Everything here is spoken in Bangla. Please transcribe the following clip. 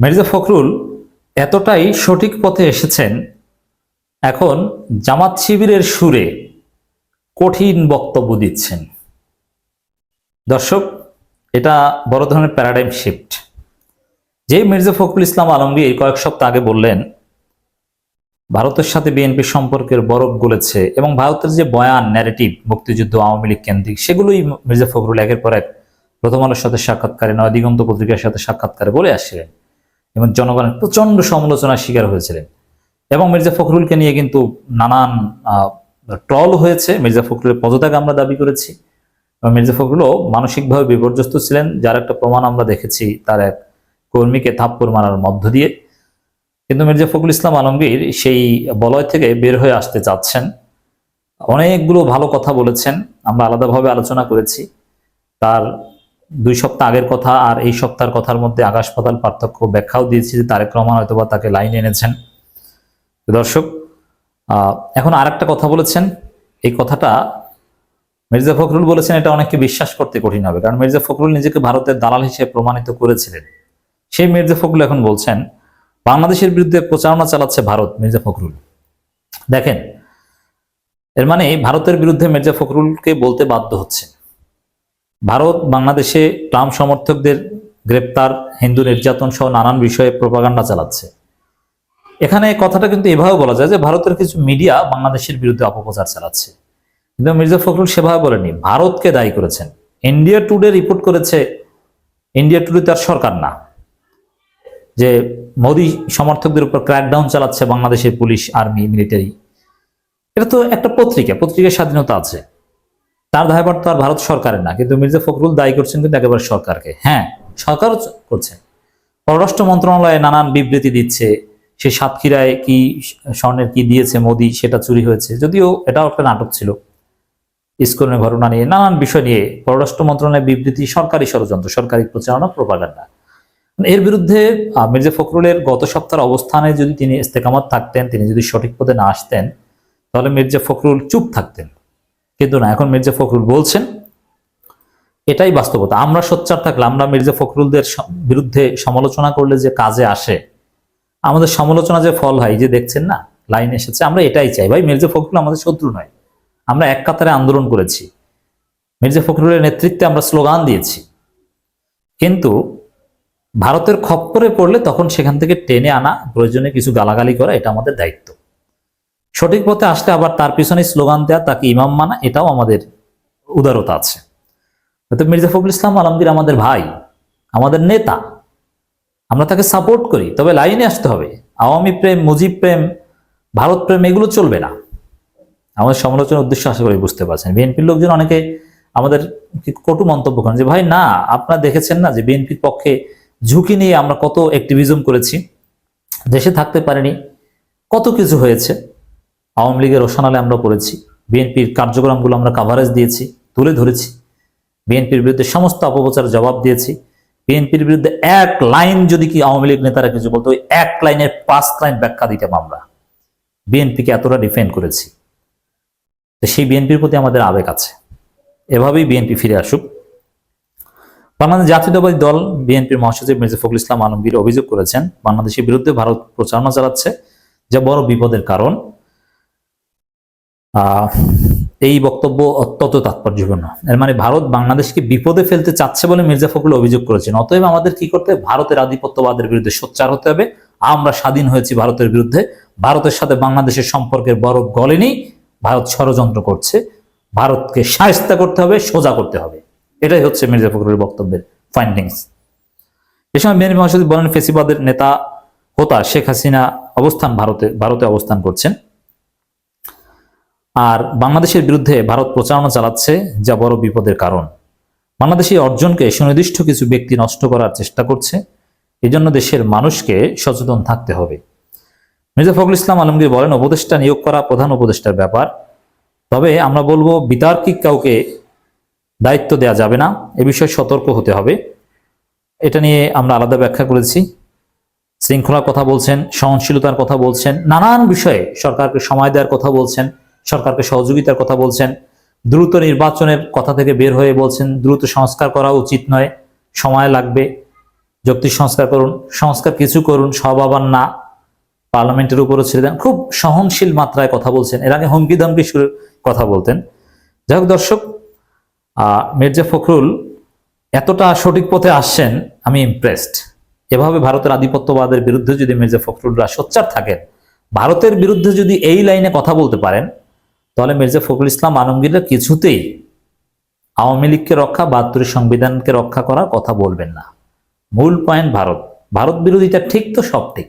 মির্জা ফখরুল এতটাই সঠিক পথে এসেছেন, এখন জামাত শিবিরের সুরে কঠিন বক্তব্য দিচ্ছেন। দর্শক, এটা বড় ধরনের প্যারাডাইম শিফট। যে মির্জা ফখরুল ইসলাম আলমগীর কয়েক সপ্তাহ আগে বললেন ভারতের সাথে বিএনপির সম্পর্কের বরফ গলেছে এবং ভারতের যে বয়ান ন্যারেটিভ মুক্তিযুদ্ধ আওয়ামী লীগ কেন্দ্রিক, সেগুলোই মির্জা ফখরুল একের পর এক প্রথম আলোর সাথে সাক্ষাৎকারে, নয় দিগন্ত পত্রিকার সাথে সাক্ষাৎকারে বলে আসছিলেন এবং জনগণের প্রচন্ড সমালোচনার শিকার হয়েছিলেন। এবং মির্জা ফখরুলকে নিয়ে কিন্তু নানান ট্রল হয়েছে। মির্জা ফখরুলের পদত্যাগ আমরা দাবি করেছি এবং মির্জা ফখরুলও মানসিকভাবে বিপর্যস্ত ছিলেন, যার একটা প্রমাণ আমরা দেখেছি তার এক কর্মীকে থাপ্পড় মারার মধ্য দিয়ে। কিন্তু মির্জা ফখরুল ইসলাম আলমগীর সেই বলয় থেকে বের হয়ে আসতে চাচ্ছেন। অনেকগুলো ভালো কথা বলেছেন, আমরা আলাদাভাবে আলোচনা করেছি। তার 2 সপ্তাহ আগের কথা আর এই সপ্তাহের কথার মধ্যে আকাশ পাতাল পার্থক্য, ব্যাখ্যাও দিয়েছি যে তারেক রহমান হয়তোবা তাকে লাইনে এনেছেন। দর্শক, এখন আর একটা কথা বলেছেন। এই কথাটা মির্জা ফখরুল বলেছেন, এটা অনেককে বিশ্বাস করতে কঠিন হবে, কারণ মির্জা ফখরুল নিজেকে ভারতের দালাল হিসেবে প্রমাণিত করেছিলেন। সেই মির্জা ফখরুল এখন বলছেন বাংলাদেশের বিরুদ্ধে প্রচারণা চালাচ্ছে ভারত। মির্জা ফখরুল দেখেন, এর মানে ভারতের বিরুদ্ধে মির্জা ফখরুলকে বলতে বাধ্য হচ্ছে ভারত বাংলাদেশে ট্রাম্প সমর্থকদের গ্রেপ্তার, হিন্দু নির্যাতন সহ নানান বিষয়ে প্রোপাগান্ডা চালাচ্ছে। এখানে কথাটা কিন্তু এভাবে বলা যায় যে ভারতের কিছু মিডিয়া বাংলাদেশের বিরুদ্ধে অপপ্রচার চালাচ্ছে, কিন্তু মির্জা ফখরুল সেভাবে বলেনি, ভারতকে দায়ী করেছেন। ইন্ডিয়া টুডে রিপোর্ট করেছে, ইন্ডিয়া টুডে তার সরকার না, যে মোদি সমর্থকদের উপর ক্র্যাকডাউন চালাচ্ছে বাংলাদেশের পুলিশ, আর্মি, মিলিটারি। এটা তো একটা পত্রিকা, পত্রিকার স্বাধীনতা আছে, তার দায়ভার তো আর ভারত সরকারের না। কিন্তু মির্জা ফখরুল দায়ী করছেন কিন্তু একেবারে সরকারকে। হ্যাঁ, সরকারও করছেন। পররাষ্ট্র মন্ত্রণালয়ে নানান বিবৃতি দিচ্ছে, সে সাতক্ষীরায় কি স্বর্ণের কি দিয়েছে মোদি, সেটা চুরি হয়েছে, যদিও এটাও একটা নাটক ছিল। ইসকনের ঘটনা নিয়ে নানান বিষয় নিয়ে পররাষ্ট্র মন্ত্রণালয়ের বিবৃতি সরকারি ষড়যন্ত্র, সরকারি প্রচারণা, প্রোপাগান্ডা। এর বিরুদ্ধে মির্জা ফখরুলের গত সপ্তাহের অবস্থানে যদি তিনি ইস্তেকামত থাকতেন, তিনি যদি সঠিক পথে না আসতেন, তাহলে মির্জা ফখরুল চুপ থাকতেন। কিন্তু না, এখন মির্জা ফখরুল বলছেন, এটাই বাস্তবতা। আমরা সোচ্চার থাকলে, আমরা মির্জা ফখরুলদের বিরুদ্ধে সমালোচনা করলে যে কাজে আসে, আমাদের সমালোচনা যে ফল হয়, যে দেখছেন না লাইন এসেছে, আমরা এটাই চাই। ভাই, মির্জা ফখরুল আমাদের শত্রু নয়। আমরা এক কাতারে আন্দোলন করেছি, মির্জা ফখরুলের নেতৃত্বে আমরা স্লোগান দিয়েছি। কিন্তু ভারতের খপ্পরে পড়লে তখন সেখান থেকে টেনে আনা, প্রয়োজনে কিছু গালাগালি করা, এটা আমাদের দায়িত্ব। সঠিক পথে আসলে আবার তার পিছনে স্লোগান দেওয়া, তাকে ইমাম মানা, এটাও আমাদের উদারতা আছে। মির্জা ফখরুল ইসলাম আলমগীর আমাদের ভাই, আমাদের নেতা, আমরা তাকে সাপোর্ট করি, তবে লাইনে আসতে হবে। আওয়ামী প্রেম, মুজিব প্রেম, ভারত প্রেম, এগুলো চলবে না। আমাদের সমালোচনার উদ্দেশ্য আশা করি বুঝতে পারছেন। বিএনপির লোকজন অনেকে আমাদের কটু মন্তব্য করেন যে ভাই না, আপনারা দেখেছেন না যে বিএনপির পক্ষে ঝুঁকি নিয়ে আমরা কত অ্যাক্টিভিজম করেছি, দেশে থাকতে পারিনি, কত কিছু হয়েছে। আওয়ামী লীগের রোশনালে আমরা করেছি, বিএনপির কার্যক্রমগুলো আমরা কাভারেজ দিয়েছি, তুলে ধরেছি, বিএনপির বিরুদ্ধে সমস্ত অপপ্রচার জবাব দিয়েছি। বিএনপির বিরুদ্ধে এক লাইন যদি কি আওয়ামী লীগ নেতারা কিছু বলতো, ওই এক লাইনের 5 লাইন ব্যাখ্যা দিতাম আমরা। বিএনপিকে এতটা ডিফেন্ড করেছি। তো সেই বিএনপির প্রতি আমাদের আবেগ আছে। এভাবেই বিএনপি ফিরে আসুক। বাংলাদেশ জাতীয়তাবাদী দল বিএনপির মহাসচিব মির্জা ফখরুল ইসলাম আলমগীর অভিযোগ করেছেন বাংলাদেশের বিরুদ্ধে ভারত প্রচারণা চালাচ্ছে, যা বড় বিপদের কারণ। এই বক্তব্য অত্যন্ত তাৎপর্যপূর্ণ। এর মানে ভারত বাংলাদেশকে বিপদে ফেলতে চাচ্ছে বলে মির্জা ফখরুল অভিযোগ করেছেন। অতএব আমাদের কি করতে হবে? ভারতের আধিপত্যবাদের বিরুদ্ধে সোচ্চার হতে হবে। আমরা স্বাধীন হয়েছি ভারতের বিরুদ্ধে, ভারতের সাথে বাংলাদেশের সম্পর্কের বরফ গলেনি, ভারত ষড়যন্ত্র করছে, ভারতকে শায়েস্তা করতে হবে, সোজা করতে হবে। এটাই হচ্ছে মির্জা ফখরুলের বক্তব্যের ফাইন্ডিংস। এ সময় বিএনপি মহাসচিব বলেন, ফেসিবাদের নেতা হোতা শেখ হাসিনা ভারতে অবস্থান করছেন, আর বাংলাদেশের বিরুদ্ধে ভারত প্রচারণা চালাচ্ছে, যা বড় বিপদের কারণ। বাংলাদেশি অর্জনকে সুনির্দিষ্ট কিছু ব্যক্তি নষ্ট করার চেষ্টা করছে, এই জন্য দেশের মানুষকে সচেতন থাকতে হবে। মির্জা ফখরুল ইসলাম আলমগীর বলেন, উপদেষ্টা নিয়োগ করা প্রধান উপদেষ্টার ব্যাপার, তবে আমরা বলবো বিতার্কিক কাউকে দায়িত্ব দেওয়া যাবে না, এ বিষয়ে সতর্ক হতে হবে। এটা নিয়ে আমরা আলাদা ব্যাখ্যা করেছি। শৃঙ্খলার কথা বলছেন, সহনশীলতার কথা বলছেন, নানান বিষয়ে সরকারকে সময় দেওয়ার কথা বলছেন, সরকারকে সহযোগিতার কথা বলছেন, দ্রুত নির্বাচনের কথা থেকে বের হয়ে বলছেন দ্রুত সংস্কার করা উচিত নয়, সময় লাগবে, যুক্তি সংস্কার করুন, সংস্কার কিছু করুন, সব আবার না, পার্লামেন্টের উপরও ছেড়ে দেন। খুব সহনশীল মাত্রায় কথা বলছেন, এর আগে হুমকি ধামকি সুরে কথা বলতেন। যাই হোক দর্শক, মির্জা ফখরুল এতটা সঠিক পথে আসছেন, আমি ইমপ্রেসড। এভাবে ভারতের আধিপত্যবাদের বিরুদ্ধে যদি মির্জা ফখরুলরা সোচ্চার থাকেন, ভারতের বিরুদ্ধে যদি এই লাইনে কথা বলতে পারেন, তাহলে মির্জা ফখরুল ইসলাম আলমগীররা কিছুতেই আওয়ামী লীগকে রক্ষা, ৭২ সংবিধানকে রক্ষা করার কথা বলবেন না। মূল পয়েন্ট ভারত, ভারত বিরোধিতা ঠিক তো সব ঠিক।